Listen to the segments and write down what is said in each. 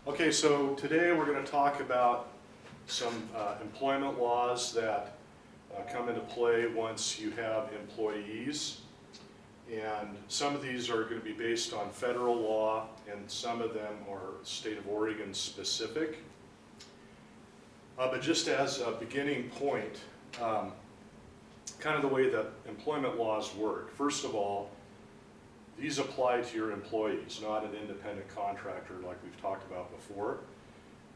Okay, so today we're going to talk about some employment laws that come into play once you have employees. And some of these are going to be based on federal law, and some of them are state of Oregon specific. But just as a beginning point, kind of the way that employment laws work. First of all, these apply to your employees, not an independent contractor like we've talked about before.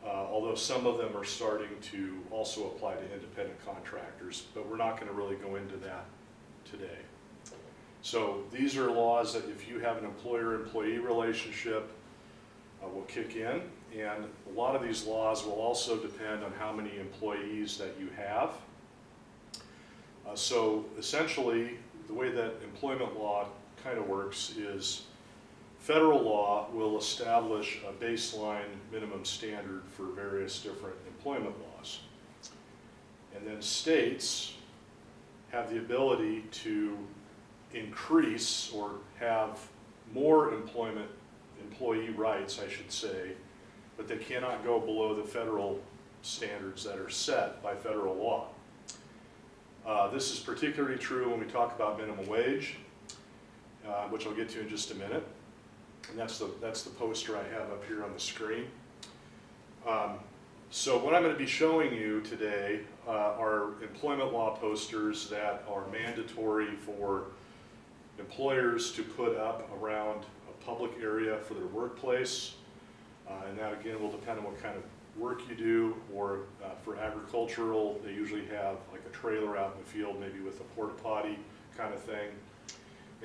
Although some of them are starting to also apply to independent contractors, but we're not going to really go into that today. So these are laws that if you have an employer-employee relationship will kick in, and a lot of these laws will also depend on how many employees that you have. So essentially, the way that employment law kind of works is federal law will establish a baseline minimum standard for various different employment laws. And then states have the ability to increase or have more employee rights, I should say, but they cannot go below the federal standards that are set by federal law. This is particularly true when we talk about minimum wage, which I'll get to in just a minute. And that's the poster I have up here on the screen. So what I'm going to be showing you today are employment law posters that are mandatory for employers to put up around a public area for their workplace. And that again will depend on what kind of work you do, or for agricultural, they usually have like a trailer out in the field, maybe with a porta potty kind of thing.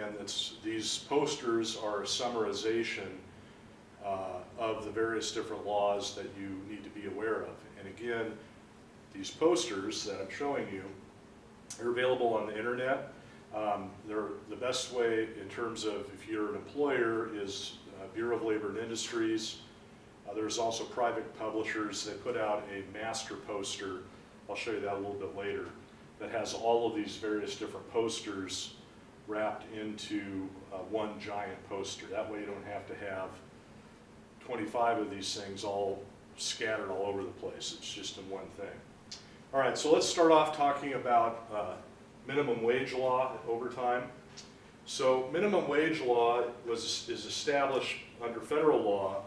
And these posters are a summarization of the various different laws that you need to be aware of. And again, these posters that I'm showing you are available on the internet. They're the best way in terms of if you're an employer is Bureau of Labor and Industries. There's also private publishers that put out a master poster, I'll show you that a little bit later, that has all of these various different posters wrapped into one giant poster. That way you don't have to have 25 of these things all scattered all over the place. It's just in one thing. All right, so let's start off talking about minimum wage law overtime. So minimum wage law is established under federal law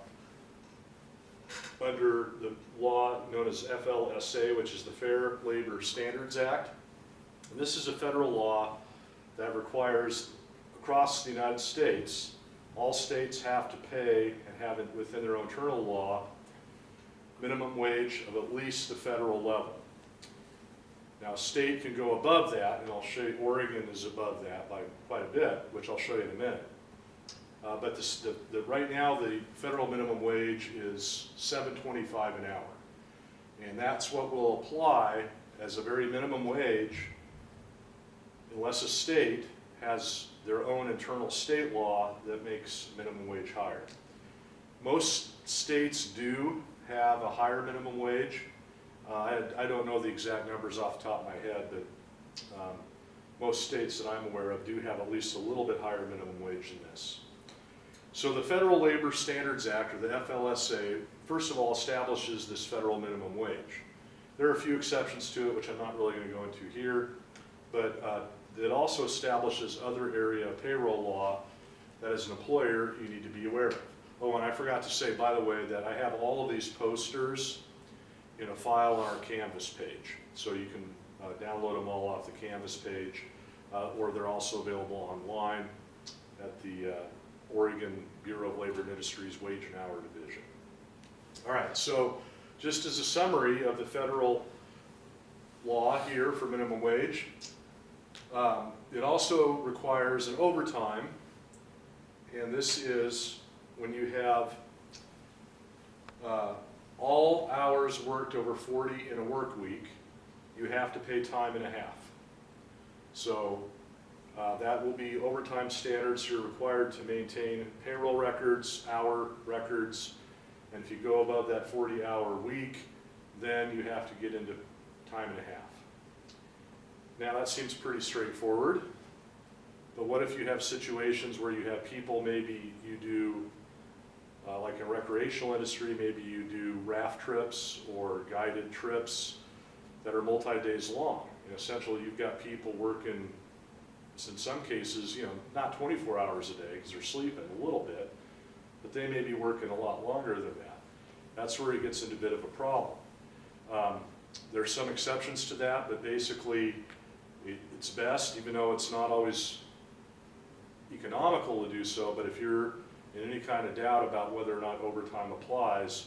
under the law known as FLSA, which is the Fair Labor Standards Act. And this is a federal law that requires across the United States, all states have to pay and have it within their own internal law minimum wage of at least the federal level. Now, a state can go above that, and I'll show you Oregon is above that by quite a bit, which I'll show you in a minute. But right now, the federal minimum wage is $7.25 an hour. And that's what will apply as a very minimum wage unless a state has their own internal state law that makes minimum wage higher. Most states do have a higher minimum wage. I don't know the exact numbers off the top of my head, but most states that I'm aware of do have at least a little bit higher minimum wage than this. So the Federal Labor Standards Act, or the FLSA, first of all establishes this federal minimum wage. There are a few exceptions to it, which I'm not really going to go into here, but it also establishes other area of payroll law that as an employer you need to be aware of. Oh, and I forgot to say, by the way, that I have all of these posters in a file on our Canvas page. So you can download them all off the Canvas page, or they're also available online at the Oregon Bureau of Labor and Industries Wage and Hour Division. All right, so just as a summary of the federal law here for minimum wage, it also requires an overtime, and this is when you have all hours worked over 40 in a work week, you have to pay time and a half. So that will be overtime standards. You're required to maintain payroll records, hour records, and if you go above that 40-hour week, then you have to get into time and a half. Now that seems pretty straightforward, but what if you have situations where you have people, maybe you do like a recreation recreational industry, maybe you do raft trips or guided trips that are multi-days long. And essentially, you've got people working, in some cases, not 24 hours a day because they're sleeping a little bit, but they may be working a lot longer than that. That's where it gets into a bit of a problem. There's some exceptions to that, but basically, it's best, even though it's not always economical to do so, but if you're in any kind of doubt about whether or not overtime applies,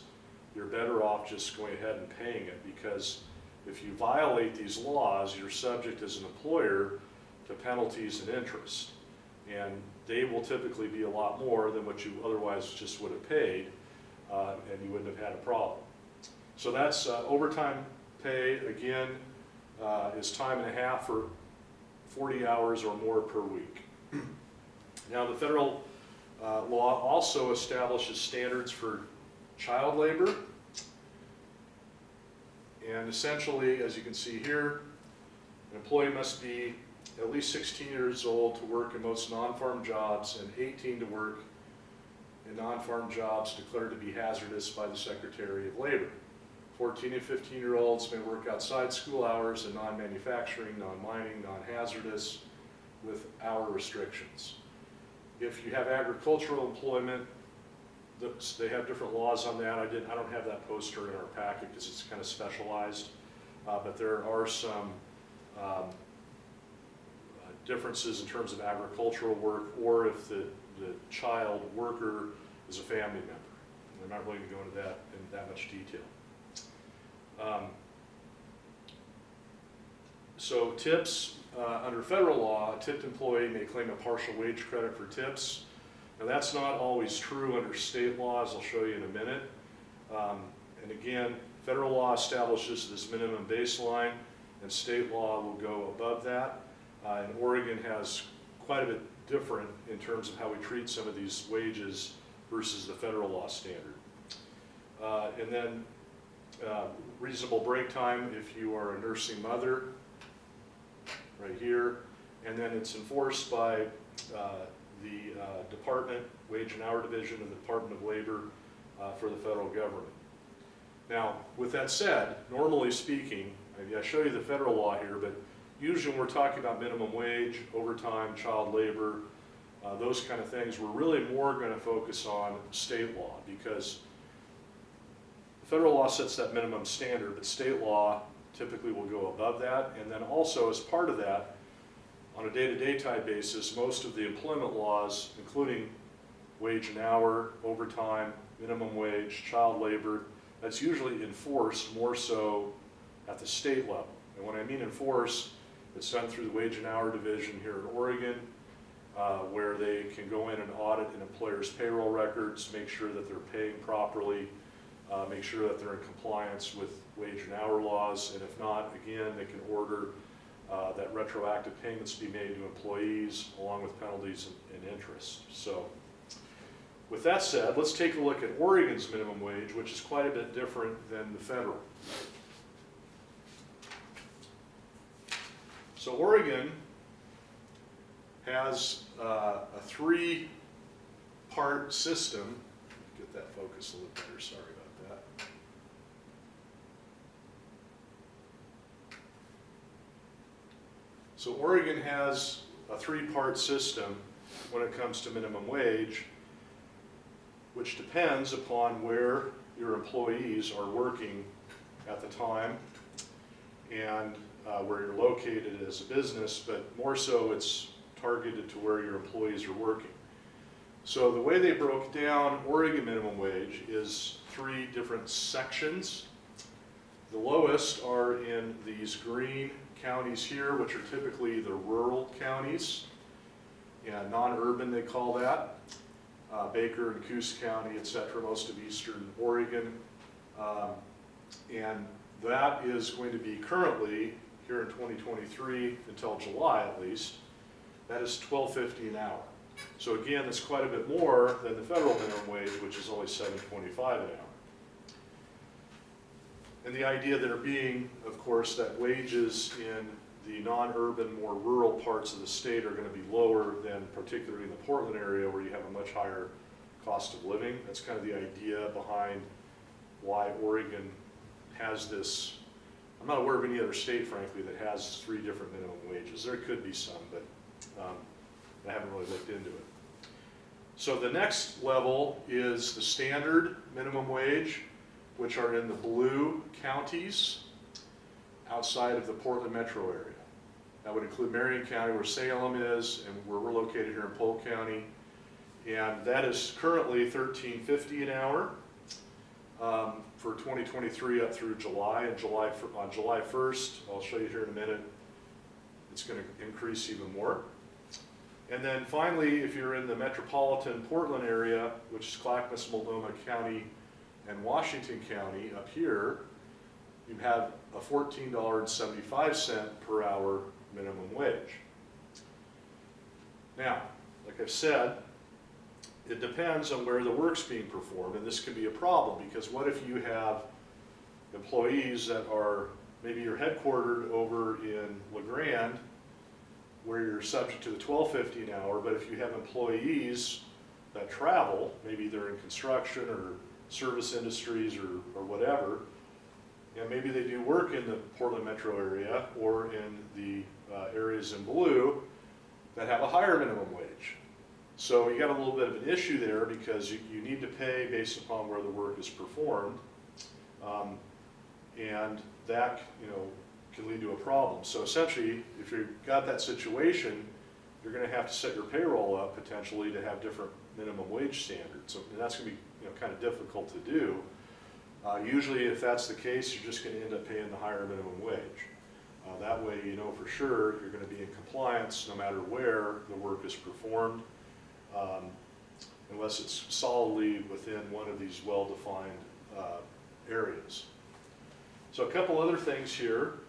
you're better off just going ahead and paying it, because if you violate these laws, you're subject as an employer to penalties and interest. And they will typically be a lot more than what you otherwise just would have paid, and you wouldn't have had a problem. So that's overtime pay, again, is time and a half for 40 hours or more per week. Now, the federal law also establishes standards for child labor. And essentially, as you can see here, an employee must be at least 16 years old to work in most non-farm jobs and 18 to work in non-farm jobs declared to be hazardous by the Secretary of Labor. 14 and 15-year-olds may work outside school hours in non-manufacturing, non-mining, non-hazardous, with hour restrictions. If you have agricultural employment, they have different laws on that. I don't have that poster in our packet because it's kind of specialized, but there are some differences in terms of agricultural work, or if the child worker is a family member. And I'm not really going to go into that in that much detail. So tips, under federal law, a tipped employee may claim a partial wage credit for tips. Now that's not always true under state law, as I'll show you in a minute. And again, federal law establishes this minimum baseline, and state law will go above that. And Oregon has quite a bit different in terms of how we treat some of these wages versus the federal law standard. And then reasonable break time if you are a nursing mother, right here. And then it's enforced by the Department, Wage and Hour Division of the Department of Labor for the federal government. Now, with that said, normally speaking, I show you the federal law here, but usually when we're talking about minimum wage, overtime, child labor, those kind of things, we're really more going to focus on state law, because the federal law sets that minimum standard, but state law typically will go above that. And then also, as part of that, on a day-to-day type basis, most of the employment laws, including wage and hour, overtime, minimum wage, child labor, that's usually enforced more so at the state level. And when I mean enforced, it's done through the Wage and Hour Division here in Oregon, where they can go in and audit an employer's payroll records, make sure that they're paying properly, make sure that they're in compliance with wage and hour laws, and if not, again, they can order that retroactive payments be made to employees, along with penalties and interest. So, with that said, let's take a look at Oregon's minimum wage, which is quite a bit different than the federal. So Oregon has a three-part system. Get that focus a little better, sorry about that. So Oregon has a three-part system when it comes to minimum wage, which depends upon where your employees are working at the time and where you're located as a business, but more so it's targeted to where your employees are working. So the way they broke down Oregon minimum wage is three different sections. The lowest are in these green counties here, which are typically the rural counties, and non-urban they call that. Baker and Coos County, etc., most of eastern Oregon. And that is going to be currently, here in 2023, until July at least, that is $12.50 an hour. So again, that's quite a bit more than the federal minimum wage, which is only $7.25 an hour. And the idea there being, of course, that wages in the non-urban, more rural parts of the state are going to be lower than particularly in the Portland area, where you have a much higher cost of living. That's kind of the idea behind why Oregon has this. I'm not aware of any other state, frankly, that has 3 different minimum wages. There could be some, but I haven't really looked into it. So the next level is the standard minimum wage, which are in the blue counties outside of the Portland metro area. That would include Marion County, where Salem is, and where we're located here in Polk County. And that is currently $13.50 an hour for 2023 up through July. And on July 1st, I'll show you here in a minute, it's going to increase even more. And then finally, if you're in the metropolitan Portland area, which is Clackamas, Multnomah County, and Washington County up here, you have a $14.75 per hour minimum wage. Now, like I've said, it depends on where the work's being performed, and this can be a problem, because what if you have employees that are, maybe you're headquartered over in LeGrand, where you're subject to the $12.50 an hour, but if you have employees that travel, maybe they're in construction or service industries or whatever, and maybe they do work in the Portland metro area or in the areas in blue that have a higher minimum wage. So you got a little bit of an issue there, because you need to pay based upon where the work is performed, and that can lead to a problem. So essentially, if you've got that situation, you're going to have to set your payroll up potentially to have different minimum wage standards. So that's going to be kind of difficult to do. Usually, if that's the case, you're just going to end up paying the higher minimum wage. That way, you know for sure you're going to be in compliance no matter where the work is performed, unless it's solidly within one of these well-defined areas. So a couple other things here.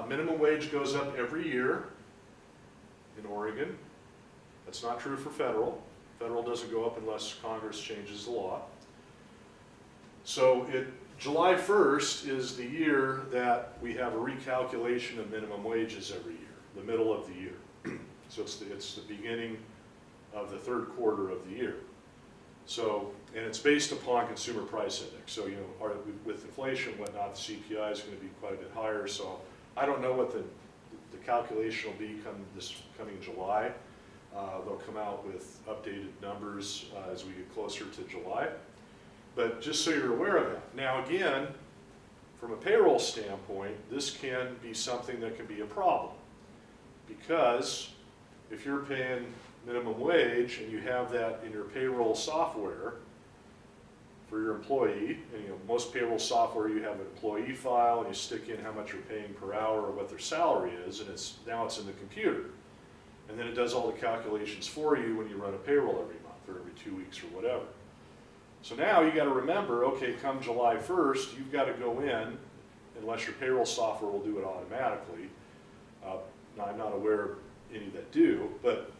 Minimum wage goes up every year in Oregon. That's not true for federal. Federal doesn't go up unless Congress changes the law. So July 1st is the year that we have a recalculation of minimum wages every year, the middle of the year. So it's the beginning of the 3rd quarter of the year. So, and it's based upon consumer price index. So, with inflation and whatnot, the CPI is going to be quite a bit higher. So I don't know what the calculation will be this coming July. They'll come out with updated numbers as we get closer to July. But just so you're aware of it. Now again, from a payroll standpoint, this can be something that can be a problem. Because if you're paying minimum wage and you have that in your payroll software for your employee, and most payroll software, you have an employee file and you stick in how much you're paying per hour or what their salary is, and now it's in the computer. And then it does all the calculations for you when you run a payroll every month or every 2 weeks or whatever. So now you got to remember, okay, come July 1st, you've got to go in, unless your payroll software will do it automatically. Now I'm not aware of any that do, but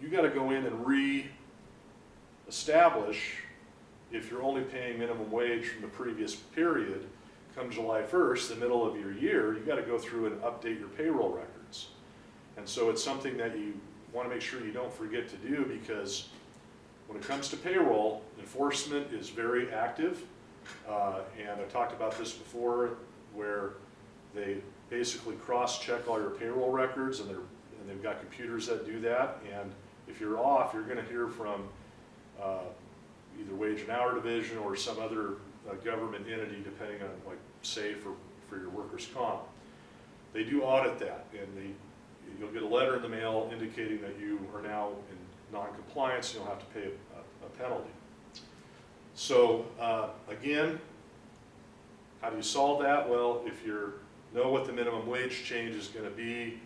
you got to go in and re-establish if you're only paying minimum wage from the previous period. Come July 1st, the middle of your year, you got to go through and update your payroll records. And so it's something that you want to make sure you don't forget to do, because when it comes to payroll, enforcement is very active, and I've talked about this before, where they basically cross-check all your payroll records, and they've got computers that do that, and if you're off, you're going to hear from either Wage and Hour Division or some other government entity, depending on, like, SAFE for your workers' comp. They do audit that, and you'll get a letter in the mail indicating that you are now in non-compliance, and you'll have to pay a penalty. So again, how do you solve that? Well, if you know what the minimum wage change is going to be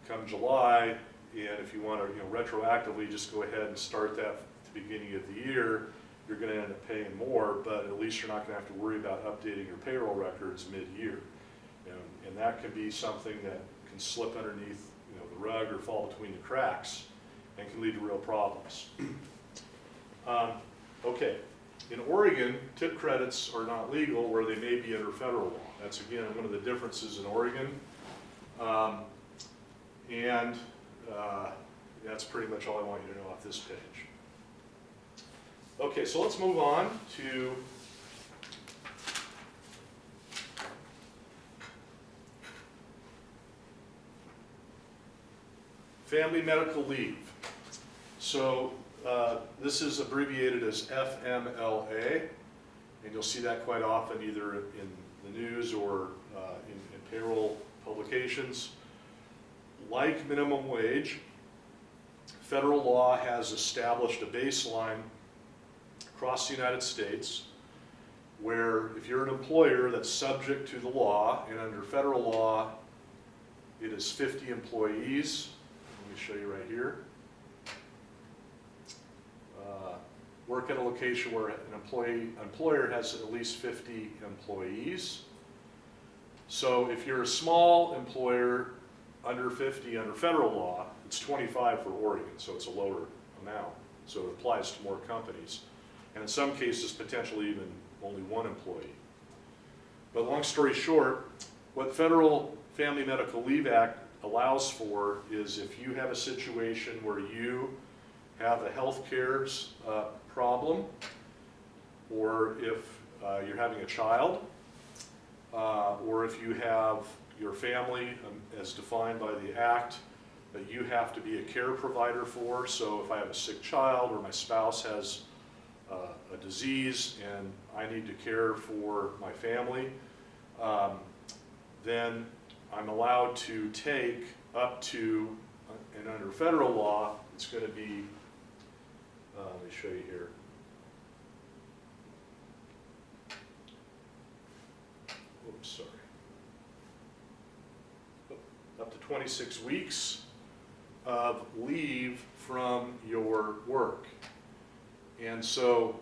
come July, and if you want to retroactively just go ahead and start that at the beginning of the year, you're going to end up paying more, but at least you're not going to have to worry about updating your payroll records mid-year. And that can be something that can slip underneath the rug or fall between the cracks and can lead to real problems. Okay, in Oregon, tip credits are not legal where they may be under federal law. That's again one of the differences in Oregon. That's pretty much all I want you to know off this page. Okay, so let's move on to family medical leave. So this is abbreviated as FMLA, and you'll see that quite often either in the news or in payroll publications. Like minimum wage, federal law has established a baseline across the United States where if you're an employer that's subject to the law, and under federal law it is 50 employees. Let me show you right here. Work at a location where an employer has at least 50 employees. So if you're a small employer under 50 under federal law, it's 25 for Oregon, so it's a lower amount. So it applies to more companies. And in some cases, potentially even only one employee. But long story short, what Federal Family Medical Leave Act allows for is if you have a situation where you have a health care problem, or if you're having a child, or if you have your family as defined by the Act that you have to be a care provider for. So if I have a sick child or my spouse has a disease and I need to care for my family, then I'm allowed to take up to, and under federal law, it's going to be, let me show you here. Oops, sorry. Up to 26 weeks of leave from your work. And so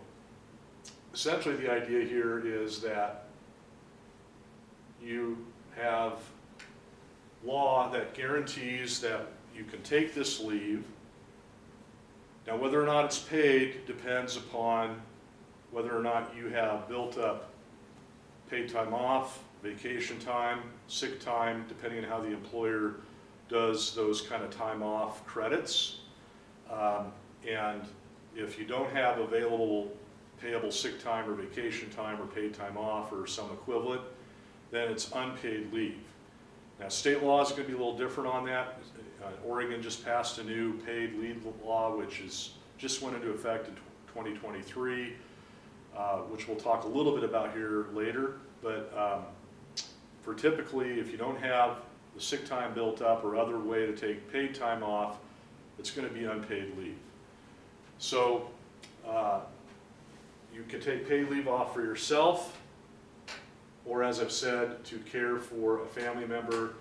essentially the idea here is that you have law that guarantees that you can take this leave. Now whether or not it's paid depends upon whether or not you have built up paid time off, vacation time, sick time, depending on how the employer does those kind of time off credits. And if you don't have available payable sick time or vacation time or paid time off or some equivalent, then it's unpaid leave. Now state law is going to be a little different on that. Oregon just passed a new paid leave law, which just went into effect in 2023, which we'll talk a little bit about here later. But for typically, if you don't have the sick time built up or other way to take paid time off, it's going to be unpaid leave. So you can take paid leave off for yourself, or as I've said, to care for a family member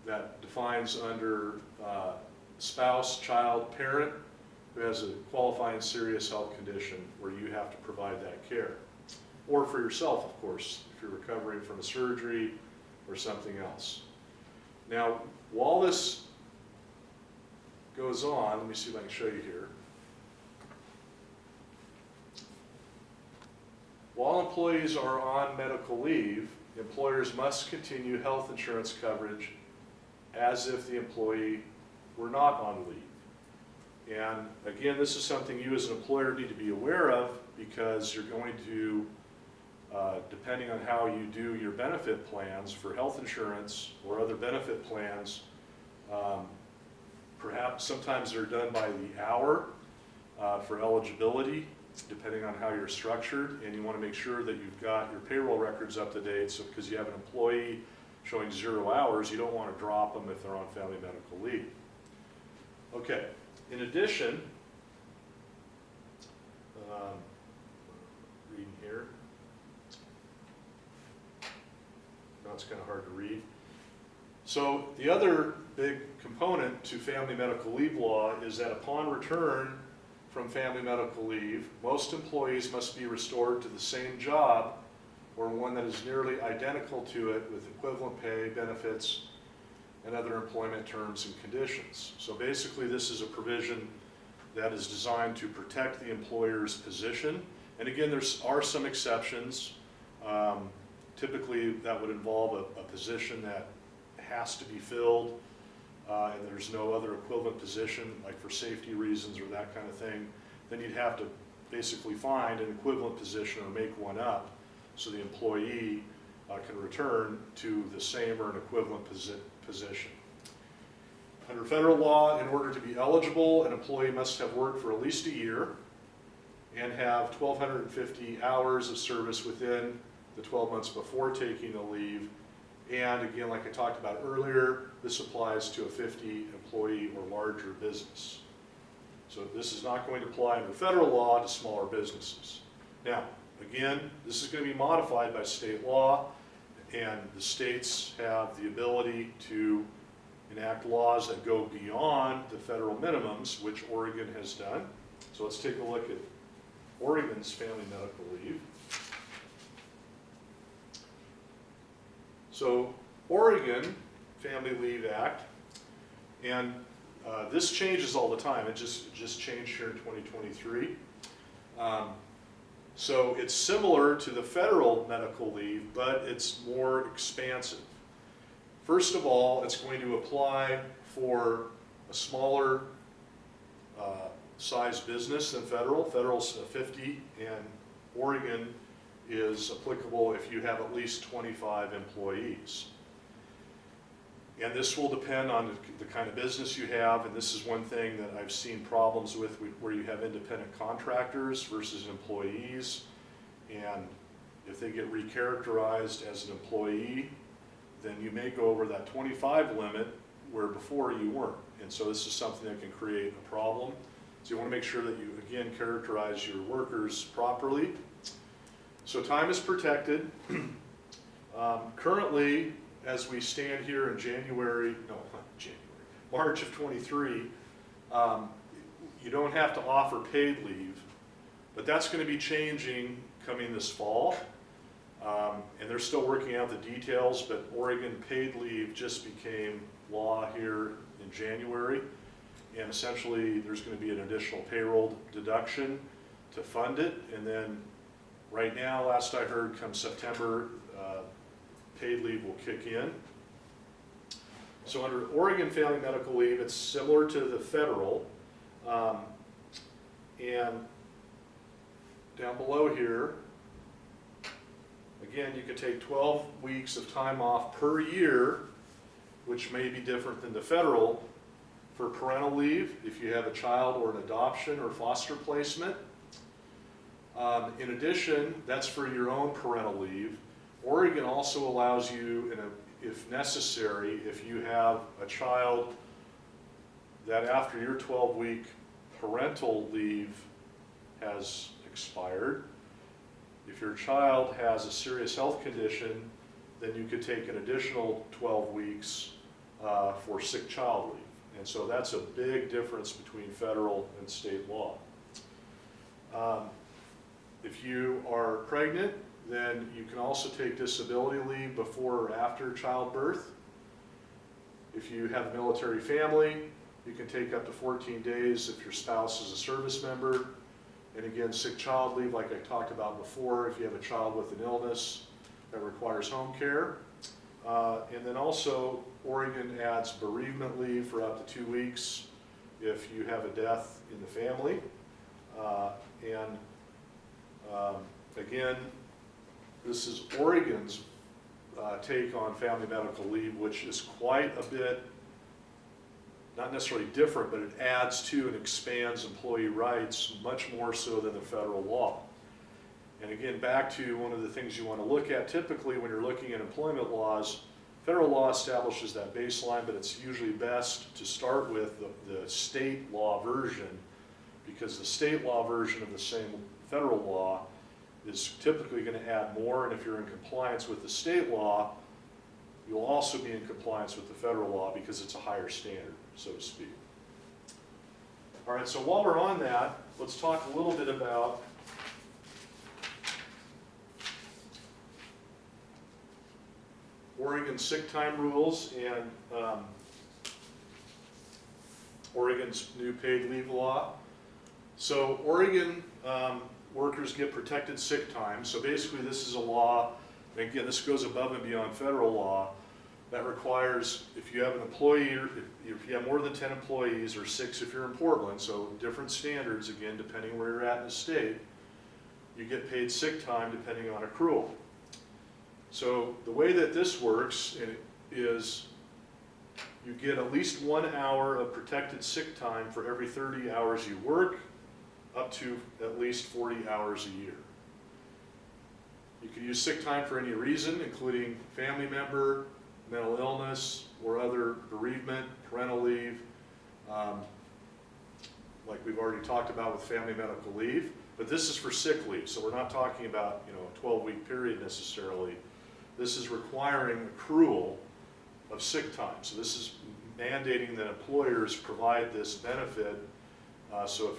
that defines under spouse, child, parent who has a qualifying serious health condition where you have to provide that care. Or for yourself, of course, if you're recovering from a surgery or something else. Now, while this goes on, let me see if I can show you here. While employees are on medical leave, employers must continue health insurance coverage as if the employee were not on leave. And again, this is something you as an employer need to be aware of because you're going to, depending on how you do your benefit plans for health insurance or other benefit plans, perhaps sometimes they're done by the hour for eligibility, depending on how you're structured, and you want to make sure that you've got your payroll records up to date. So because you have an employee showing 0 hours, you don't want to drop them if they're on family medical leave. Okay, in addition, reading here, now it's kind of hard to read. So the other big component to family medical leave law is that upon return from family medical leave, most employees must be restored to the same job or one that is nearly identical to it with equivalent pay, benefits, and other employment terms and conditions. So basically this is a provision that is designed to protect the employer's position. And again, there are some exceptions. Typically that would involve a position that has to be filled and there's no other equivalent position, like for safety reasons or that kind of thing, then you'd have to basically find an equivalent position or make one up so the employee can return to the same or an equivalent position. Under federal law, in order to be eligible, an employee must have worked for at least a year and have 1,250 hours of service within the 12 months before taking the leave. And again, like I talked about earlier, this applies to a 50 employee or larger business. So this is not going to apply under federal law to smaller businesses. Now, again, this is going to be modified by state law, and the states have the ability to enact laws that go beyond the federal minimums, which Oregon has done. So let's take a look at Oregon's family medical leave. So Oregon Family Leave Act, and this changes all the time. It just changed here in 2023. So it's similar to the federal medical leave, but it's more expansive. First of all, it's going to apply for a smaller size business than federal. Federal's 50, and Oregon is applicable if you have at least 25 employees. And this will depend on the kind of business you have, and this is one thing that I've seen problems with where you have independent contractors versus employees, and if they get recharacterized as an employee, then you may go over that 25 limit where before you weren't. And so this is something that can create a problem. So you want to make sure that you, again, characterize your workers properly. So time is protected. Currently, as we stand here in March of 23, you don't have to offer paid leave, but that's going to be changing coming this fall. And they're still working out the details, but Oregon paid leave just became law here in January. And essentially, there's going to be an additional payroll deduction to fund it. And then right now, last I heard, come September, paid leave will kick in. So under Oregon Family Medical Leave, it's similar to the federal. And down below here, again, you could take 12 weeks of time off per year, which may be different than the federal, for parental leave if you have a child or an adoption or foster placement. In addition, that's for your own parental leave. Oregon also allows you, if necessary, if you have a child that after your 12-week parental leave has expired, if your child has a serious health condition, then you could take an additional 12 weeks for sick child leave. And so that's a big difference between federal and state law. If you are pregnant, then you can also take disability leave before or after childbirth. If you have a military family, you can take up to 14 days if your spouse is a service member. And again, sick child leave, like I talked about before, if you have a child with an illness that requires home care. And then also, Oregon adds bereavement leave for up to 2 weeks if you have a death in the family. Again, this is Oregon's take on family medical leave, which is quite a bit, not necessarily different, but it adds to and expands employee rights much more so than the federal law. And again, back to one of the things you want to look at typically when you're looking at employment laws, federal law establishes that baseline, but it's usually best to start with the state law version, because the state law version of the same federal law is typically going to add more, and if you're in compliance with the state law, you'll also be in compliance with the federal law because it's a higher standard, so to speak. All right, so while we're on that, let's talk a little bit about Oregon sick time rules and Oregon's new paid leave law. So Oregon workers get protected sick time. So basically this is a law, and again, this goes above and beyond federal law, that requires, if you have an employee, or if you have more than 10 employees, or 6 if you're in Portland, so different standards, again, depending where you're at in the state, you get paid sick time depending on accrual. So the way that this works is you get at least 1 hour of protected sick time for every 30 hours you work, up to at least 40 hours a year. You can use sick time for any reason, including family member, mental illness, or other bereavement, parental leave, like we've already talked about with family medical leave. But this is for sick leave, so we're not talking about a 12-week period necessarily. This is requiring accrual of sick time. So this is mandating that employers provide this benefit. So if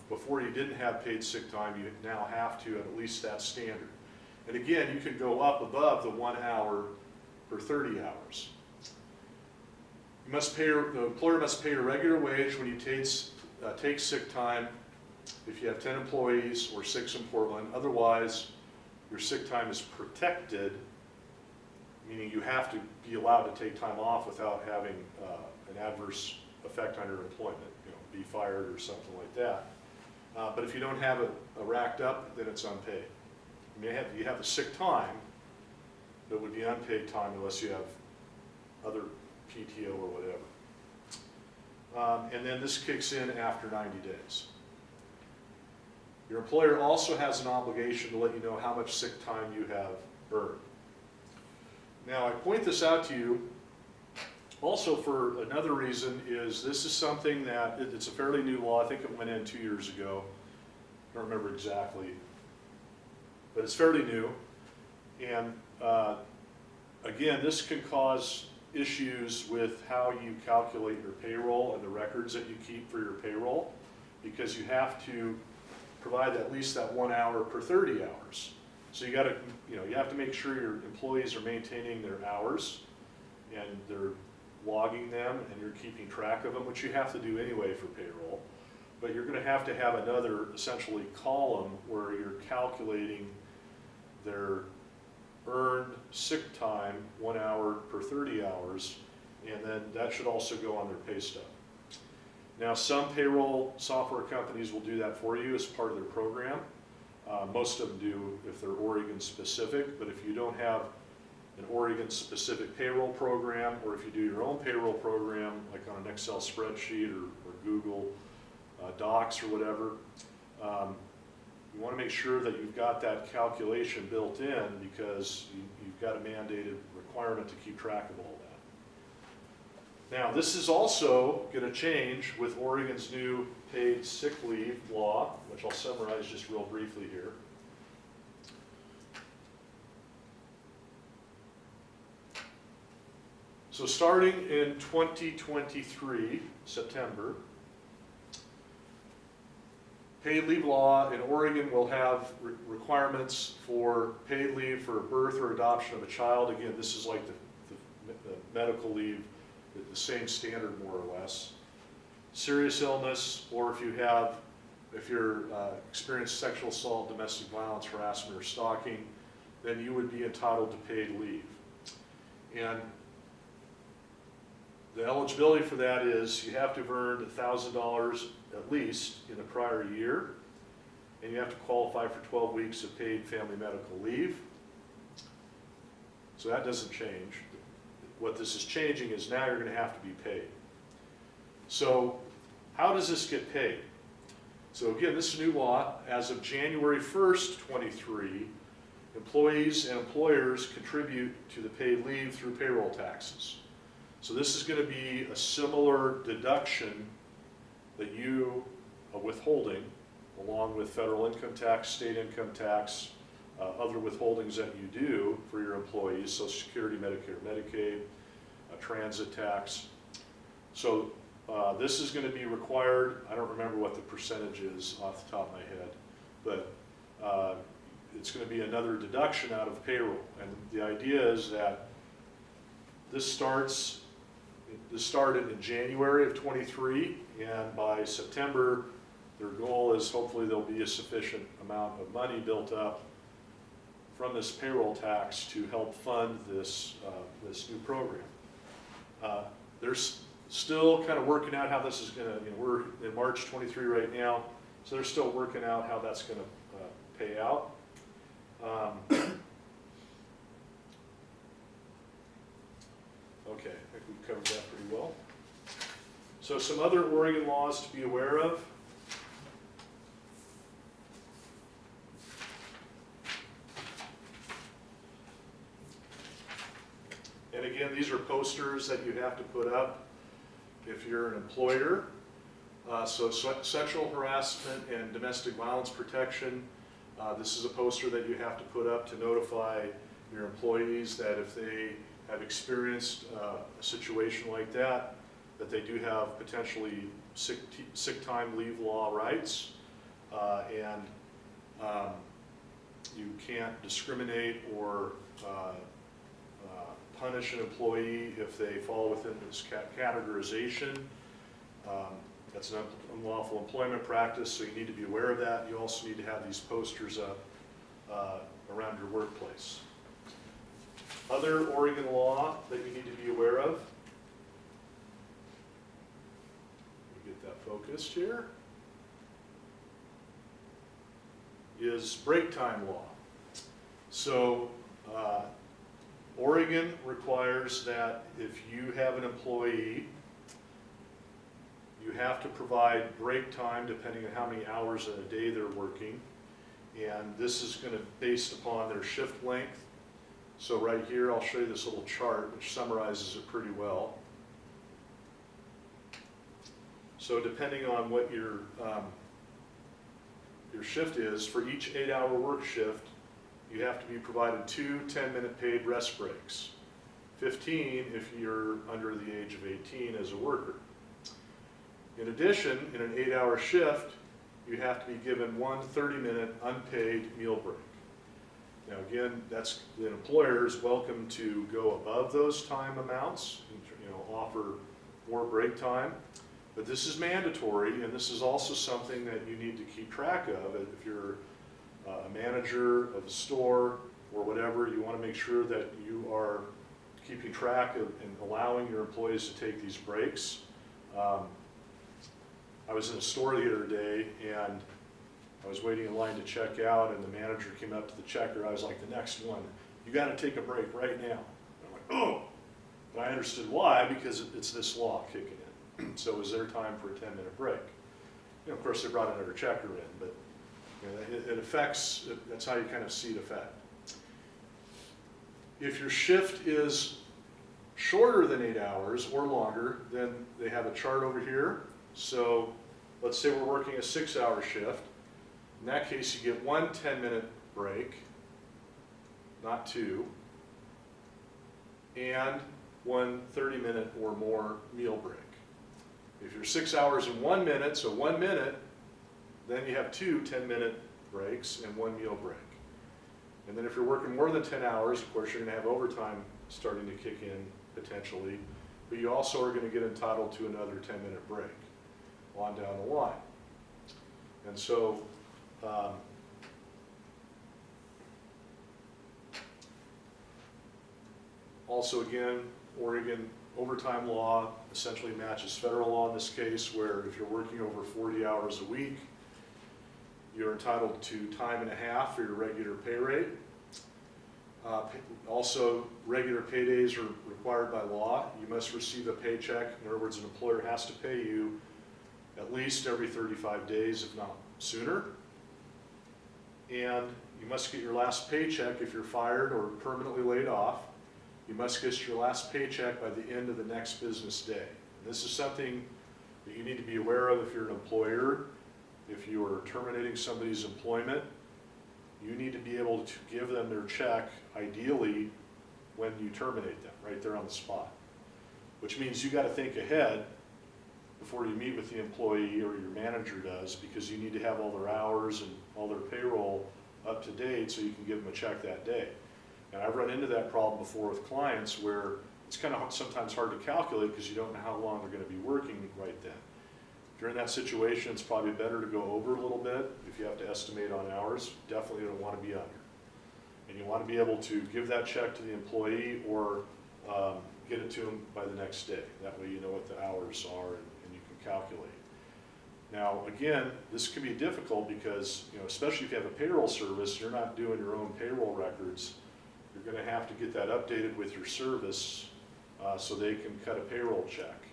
before you didn't have paid sick time, you now have to at least that standard. And again, you can go up above the 1 hour per 30 hours. The employer must pay your regular wage when you take sick time if you have 10 employees or 6 in Portland. Otherwise, your sick time is protected, meaning you have to be allowed to take time off without having an adverse effect on your employment, be fired or something like that. But if you don't have it racked up, then it's unpaid. You have the sick time, that would be unpaid time unless you have other PTO or whatever. And then this kicks in after 90 days. Your employer also has an obligation to let you know how much sick time you have earned. Now, I point this out to you also for another reason. Is this is something that it's a fairly new law. I think it went in 2 years ago. I don't remember exactly, but it's fairly new. And again, this can cause issues with how you calculate your payroll and the records that you keep for your payroll, because you have to provide at least that 1 hour per 30 hours. So you have to make sure your employees are maintaining their hours and they're logging them and you're keeping track of them, which you have to do anyway for payroll. But you're going to have another essentially column where you're calculating their earned sick time, 1 hour per 30 hours, and then that should also go on their pay stub. Now, some payroll software companies will do that for you as part of their program. Most of them do if they're Oregon specific, but if you don't have an Oregon specific payroll program, or if you do your own payroll program, like on an Excel spreadsheet or Google Docs or whatever, you want to make sure that you've got that calculation built in, because you've got a mandated requirement to keep track of all that. Now, this is also going to change with Oregon's new paid sick leave law, which I'll summarize just real briefly here. So starting in 2023, September, paid leave law in Oregon will have requirements for paid leave for birth or adoption of a child. Again, this is like the medical leave, the same standard more or less. Serious illness, or if you're experienced sexual assault, domestic violence, harassment, or stalking, then you would be entitled to paid leave. And the eligibility for that is you have to have earned $1,000 at least in the prior year, and you have to qualify for 12 weeks of paid family medical leave. So that doesn't change. What this is changing is now you're going to have to be paid. So how does this get paid? So again, this new law, as of January 1st, 23, employees and employers contribute to the paid leave through payroll taxes. So this is going to be a similar deduction that you are withholding, along with federal income tax, state income tax, other withholdings that you do for your employees, Social Security, Medicare, Medicaid, transit tax. So this is going to be required. I don't remember what the percentage is off the top of my head, but it's going to be another deduction out of payroll. And the idea is that this started in January of 23, and by September, their goal is hopefully there'll be a sufficient amount of money built up from this payroll tax to help fund this, this new program. They're still kind of working out how this is going to, we're in March 23 right now, so they're still working out how that's going to pay out. Okay, I think we've covered that pretty well. So some other Oregon laws to be aware of. And again, these are posters that you have to put up if you're an employer. So sexual harassment and domestic violence protection. This is a poster that you have to put up to notify your employees that if they have experienced a situation like that, that they do have potentially sick time leave law rights, and you can't discriminate or punish an employee if they fall within this categorization. That's an unlawful employment practice, so you need to be aware of that. You also need to have these posters up around your workplace. Other Oregon law that you need to be aware of. Let me get that focused here. Is break time law. So Oregon requires that if you have an employee, you have to provide break time depending on how many hours in a day they're working. And this is going to be based upon their shift length. So right here, I'll show you this little chart which summarizes it pretty well. So depending on what your shift is, for each 8-hour work shift, you have to be provided 2 10-minute paid rest breaks. 15 if you're under the age of 18 as a worker. In addition, in an 8-hour shift, you have to be given 1 30-minute unpaid meal break. Now again, that's, the employer is welcome to go above those time amounts, offer more break time, but this is mandatory, and this is also something that you need to keep track of. If you're a manager of a store or whatever, you want to make sure that you are keeping track of and allowing your employees to take these breaks. I was in a store the other day, and I was waiting in line to check out, and the manager came up to the checker. I was like, the next one, you got to take a break right now. And I'm like, oh! But I understood why, because it's this law kicking in. So it was their time for a 10-minute break. Of course, they brought another checker in, but it affects, that's how you kind of see it affect. If your shift is shorter than 8 hours or longer, then they have a chart over here. So let's say we're working a 6-hour shift. In that case, you get 1 10-minute break, not 2, and 1 30-minute or more meal break. If you're 6 hours and 1 minute, so 1 minute, then you have 2 10-minute breaks and 1 meal break. And then if you're working more than 10 hours, of course, you're going to have overtime starting to kick in potentially, but you also are going to get entitled to another 10-minute break on down the line. And so also again, Oregon overtime law essentially matches federal law in this case, where if you're working over 40 hours a week, you're entitled to time and a half for your regular pay rate. Also, regular paydays are required by law. You must receive a paycheck. In other words, an employer has to pay you at least every 35 days, if not sooner. And you must get your last paycheck if you're fired or permanently laid off. You must get your last paycheck by the end of the next business day. And this is something that you need to be aware of if you're an employer. If you are terminating somebody's employment, you need to be able to give them their check, ideally, when you terminate them, right there on the spot. Which means you got to think ahead before you meet with the employee, or your manager does, because you need to have all their hours and all their payroll up to date so you can give them a check that day. And I've run into that problem before with clients where it's kind of sometimes hard to calculate because you don't know how long they're going to be working right then. If you're in that situation, it's probably better to go over a little bit if you have to estimate on hours. Definitely don't want to be under. And you want to be able to give that check to the employee or get it to them by the next day. That way you know what the hours are and you can calculate. Now, again, this can be difficult because, especially if you have a payroll service, you're not doing your own payroll records. You're going to have to get that updated with your service so they can cut a payroll check.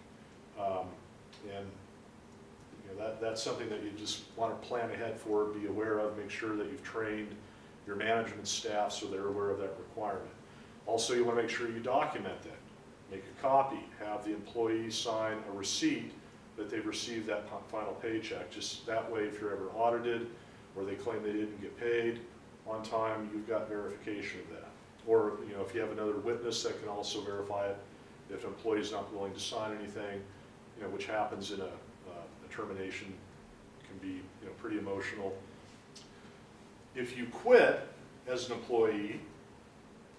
That's something that you just want to plan ahead for, be aware of, make sure that you've trained your management staff so they're aware of that requirement. Also, you want to make sure you document that. Make a copy, have the employee sign a receipt that they've received that final paycheck. Just that way, if you're ever audited or they claim they didn't get paid on time, you've got verification of that. Or if you have another witness that can also verify it, if an employee's not willing to sign anything, which happens in a termination, can be pretty emotional. If you quit as an employee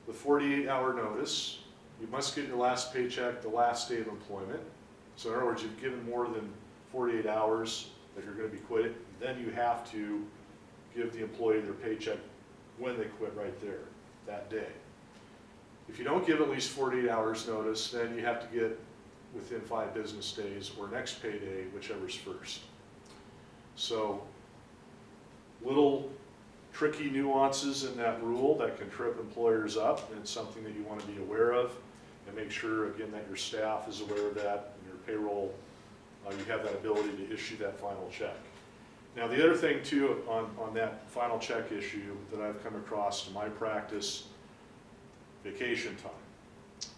with 48-hour notice, you must get your last paycheck the last day of employment. So in other words, you've given more than 48 hours that you're going to be quitting, then you have to give the employee their paycheck when they quit right there, that day. If you don't give at least 48 hours notice, then you have to get within 5 business days or next payday, whichever's first. So little tricky nuances in that rule that can trip employers up, and it's something that you want to be aware of and make sure, again, that your staff is aware of that and your payroll, you have that ability to issue that final check. Now, the other thing too on that final check issue that I've come across in my practice, vacation time.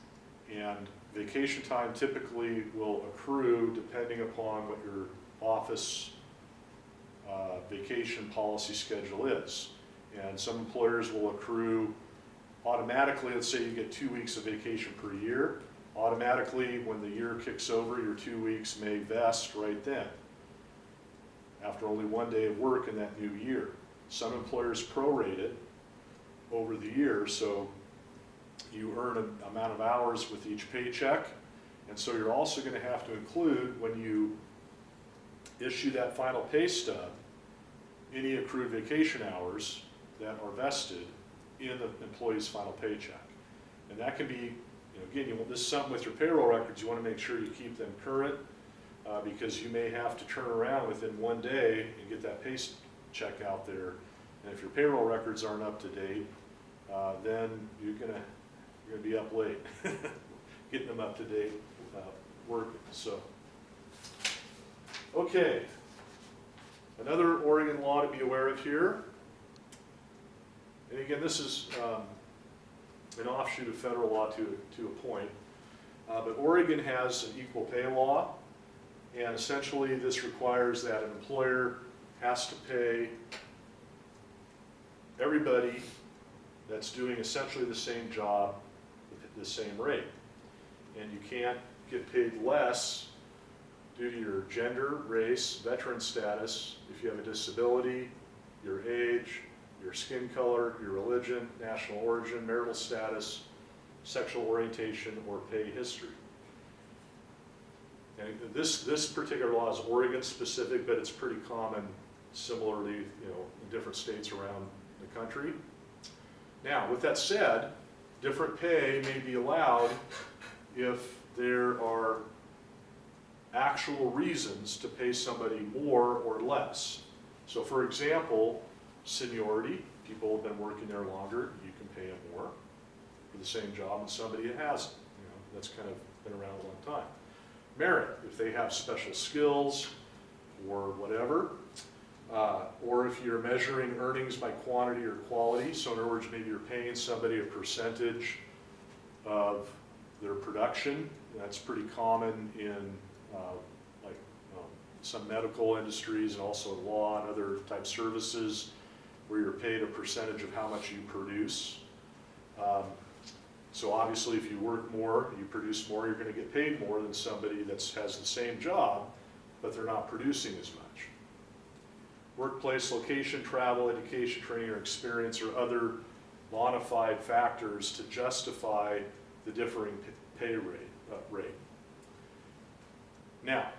And vacation time typically will accrue depending upon what your office vacation policy schedule is. And some employers will accrue automatically. Let's say you get 2 weeks of vacation per year. Automatically, when the year kicks over, your 2 weeks may vest right then, after only 1 day of work in that new year. Some employers prorate it over the year, so you earn an amount of hours with each paycheck, and so you're also going to have to include, when you issue that final pay stub, any accrued vacation hours that are vested in the employee's final paycheck. And that can be, again, this is something with your payroll records, you want to make sure you keep them current, because you may have to turn around within 1 day and get that pay check out there. And if your payroll records aren't up to date, then you're going to be up late getting them up to date, working. So, okay. Another Oregon law to be aware of here, and again, this is an offshoot of federal law to a point, but Oregon has an equal pay law, and essentially this requires that an employer has to pay everybody that's doing essentially the same job at the same rate. And you can't get paid less due to your gender, race, veteran status, if you have a disability, your age, your skin color, your religion, national origin, marital status, sexual orientation, or pay history. And this particular law is Oregon specific, but it's pretty common similarly, in different states around the country. Now, with that said, different pay may be allowed if there are actual reasons to pay somebody more or less. So for example, seniority, people have been working there longer, you can pay them more for the same job than somebody that hasn't. That's kind of been around a long time. Merit, if they have special skills or whatever, or if you're measuring earnings by quantity or quality, so in other words, maybe you're paying somebody a percentage of their production. That's pretty common in some medical industries and also law and other type services where you're paid a percentage of how much you produce. So obviously if you work more, you produce more, you're going to get paid more than somebody that has the same job, but they're not producing as much. Workplace, location, travel, education, training, or experience, or other bona fide factors to justify the differing pay rate. Now,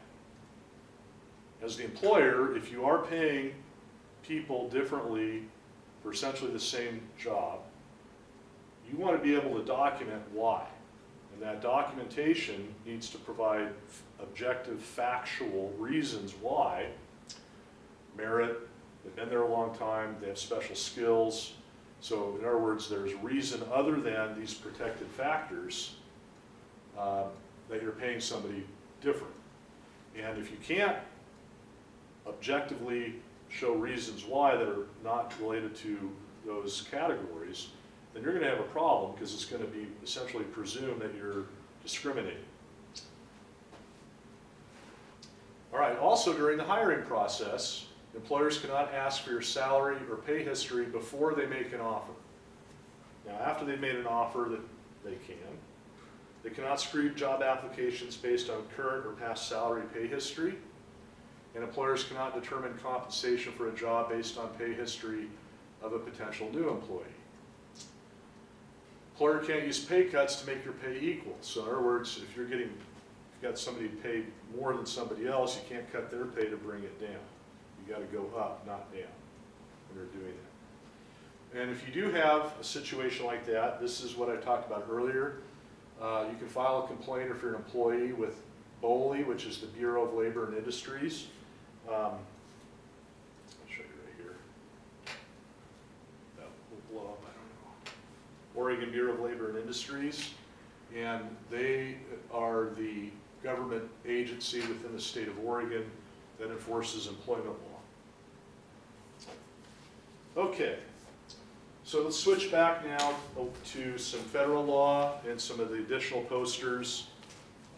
as the employer, if you are paying people differently for essentially the same job, you want to be able to document why. And that documentation needs to provide objective, factual reasons why. Merit, they've been there a long time, they have special skills. So in other words, there's reason other than these protected factors that you're paying somebody different. And if you can't objectively show reasons why that are not related to those categories, then you're going to have a problem, because it's going to be essentially presumed that you're discriminating. All right, also during the hiring process, employers cannot ask for your salary or pay history before they make an offer. Now, after they've made an offer, that they can. They cannot screen job applications based on current or past salary pay history, and employers cannot determine compensation for a job based on pay history of a potential new employee. Employer can't use pay cuts to make your pay equal. So in other words, if you've got somebody paid more than somebody else, you can't cut their pay to bring it down. You got to go up, not down, when you're doing that. And if you do have a situation like that, this is what I talked about earlier. You can file a complaint if you're an employee with BOLI, which is the Bureau of Labor and Industries. I'll show you right here. That will blow up, I don't know. Oregon Bureau of Labor and Industries, and they are the government agency within the state of Oregon that enforces employment law. Okay. So let's switch back now to some federal law and some of the additional posters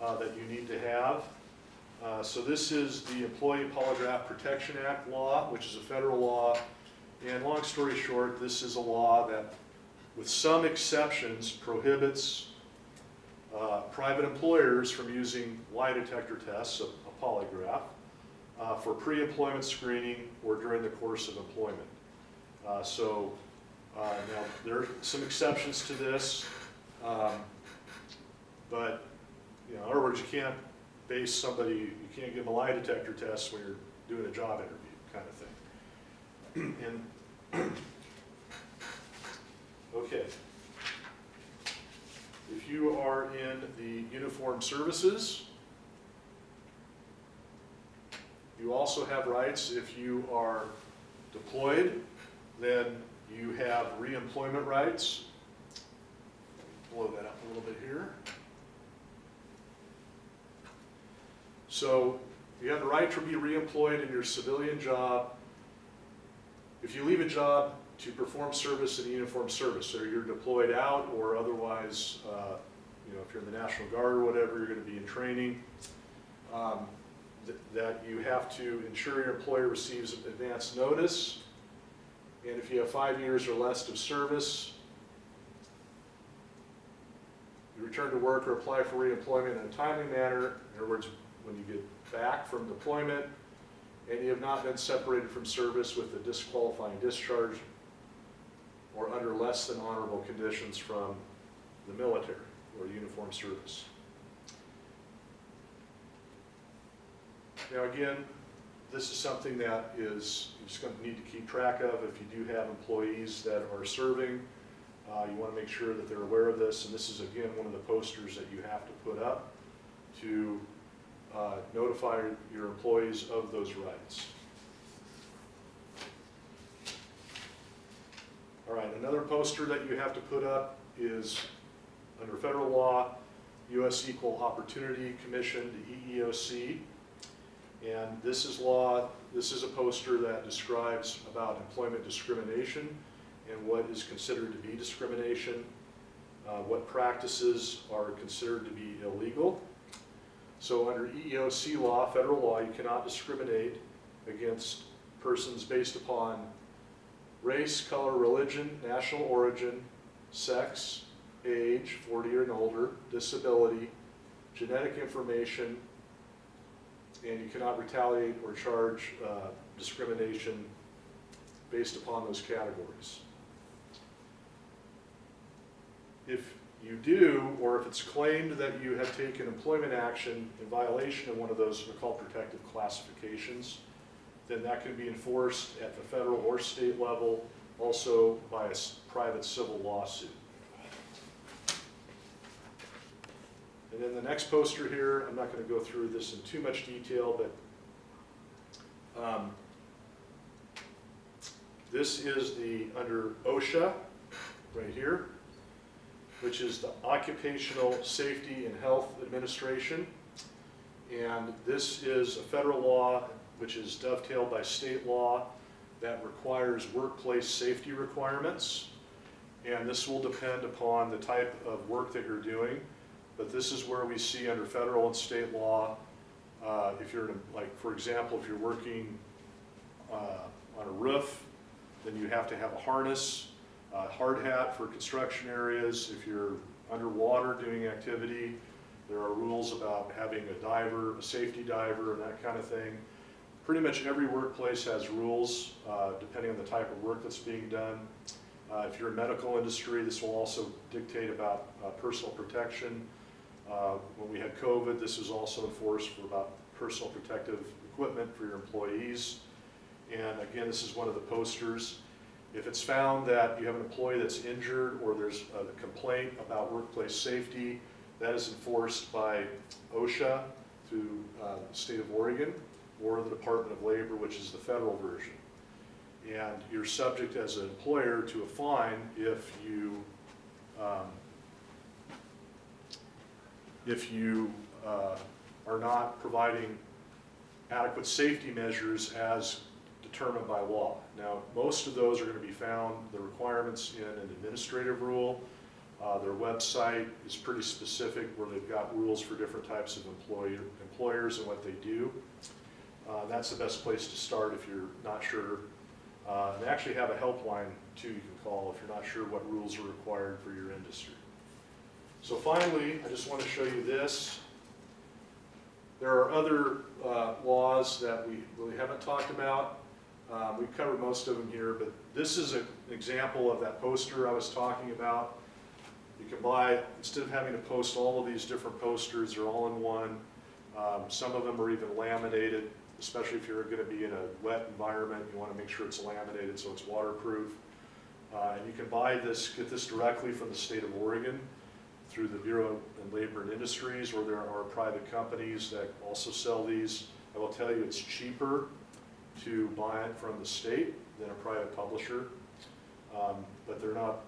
that you need to have. So this is the Employee Polygraph Protection Act law, which is a federal law. And long story short, this is a law that, with some exceptions, prohibits private employers from using lie detector tests, a polygraph, for pre-employment screening or during the course of employment. Now, there are some exceptions to this, but in other words, you can't base somebody, you can't give them a lie detector test when you're doing a job interview, kind of thing. Okay. If you are in the uniformed services, you also have rights. If you are deployed, then you have re-employment rights. Blow that up a little bit here. So you have the right to be re-employed in your civilian job. If you leave a job to perform service in a uniformed service, so you're deployed out or otherwise, if you're in the National Guard or whatever, you're going to be in training, that you have to ensure your employer receives advance notice. And if you have 5 years or less of service, you return to work or apply for reemployment in a timely manner. In other words, when you get back from deployment and you have not been separated from service with a disqualifying discharge or under less than honorable conditions from the military or uniformed service. Now again, this is something that is you're just going to need to keep track of. If you do have employees that are serving, you want to make sure that they're aware of this. And this is, again, one of the posters that you have to put up to notify your employees of those rights. All right, another poster that you have to put up is, under federal law, U.S. Equal Opportunity Commission, the EEOC. And this is a poster that describes about employment discrimination and what is considered to be discrimination, what practices are considered to be illegal. So under EEOC law, federal law, you cannot discriminate against persons based upon race, color, religion, national origin, sex, age, 40 and older, disability, genetic information, and you cannot retaliate or charge discrimination based upon those categories. If you do, or if it's claimed that you have taken employment action in violation of one of those, they're called protective classifications, then that can be enforced at the federal or state level, also by a private civil lawsuit. And then the next poster here, I'm not going to go through this in too much detail, but this is the under OSHA right here, which is the Occupational Safety and Health Administration. And this is a federal law which is dovetailed by state law that requires workplace safety requirements. And this will depend upon the type of work that you're doing. But this is where we see under federal and state law, if you're, like, for example, if you're working on a roof, then you have to have a harness, a hard hat for construction areas. If you're underwater doing activity, there are rules about having a diver, a safety diver, and that kind of thing. Pretty much every workplace has rules depending on the type of work that's being done. If you're in medical industry, this will also dictate about personal protection. When we had COVID, this was also enforced for about personal protective equipment for your employees. And again, this is one of the posters. If it's found that you have an employee that's injured or there's a complaint about workplace safety, that is enforced by OSHA through the state of Oregon or the Department of Labor, which is the federal version. And you're subject as an employer to a fine if you are not providing adequate safety measures as determined by law. Now, most of those are going to be found, the requirements, in an administrative rule. Their website is pretty specific where they've got rules for different types of employers and what they do. That's the best place to start if you're not sure. They actually have a helpline too you can call if you're not sure what rules are required for your industry. So finally, I just want to show you this. There are other laws that we really haven't talked about. We've covered most of them here, but this is an example of that poster I was talking about. You can buy, instead of having to post all of these different posters, they're all in one. Some of them are even laminated, especially if you're going to be in a wet environment. You want to make sure it's laminated so it's waterproof. And you can buy this, get this directly from the state of Oregon through the Bureau of Labor and Industries, or there are private companies that also sell these. I will tell you it's cheaper to buy it from the state than a private publisher, but they're not,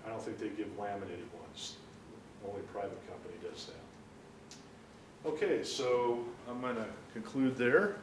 I don't think they give laminated ones. Only a private company does that. Okay, so I'm going to conclude there.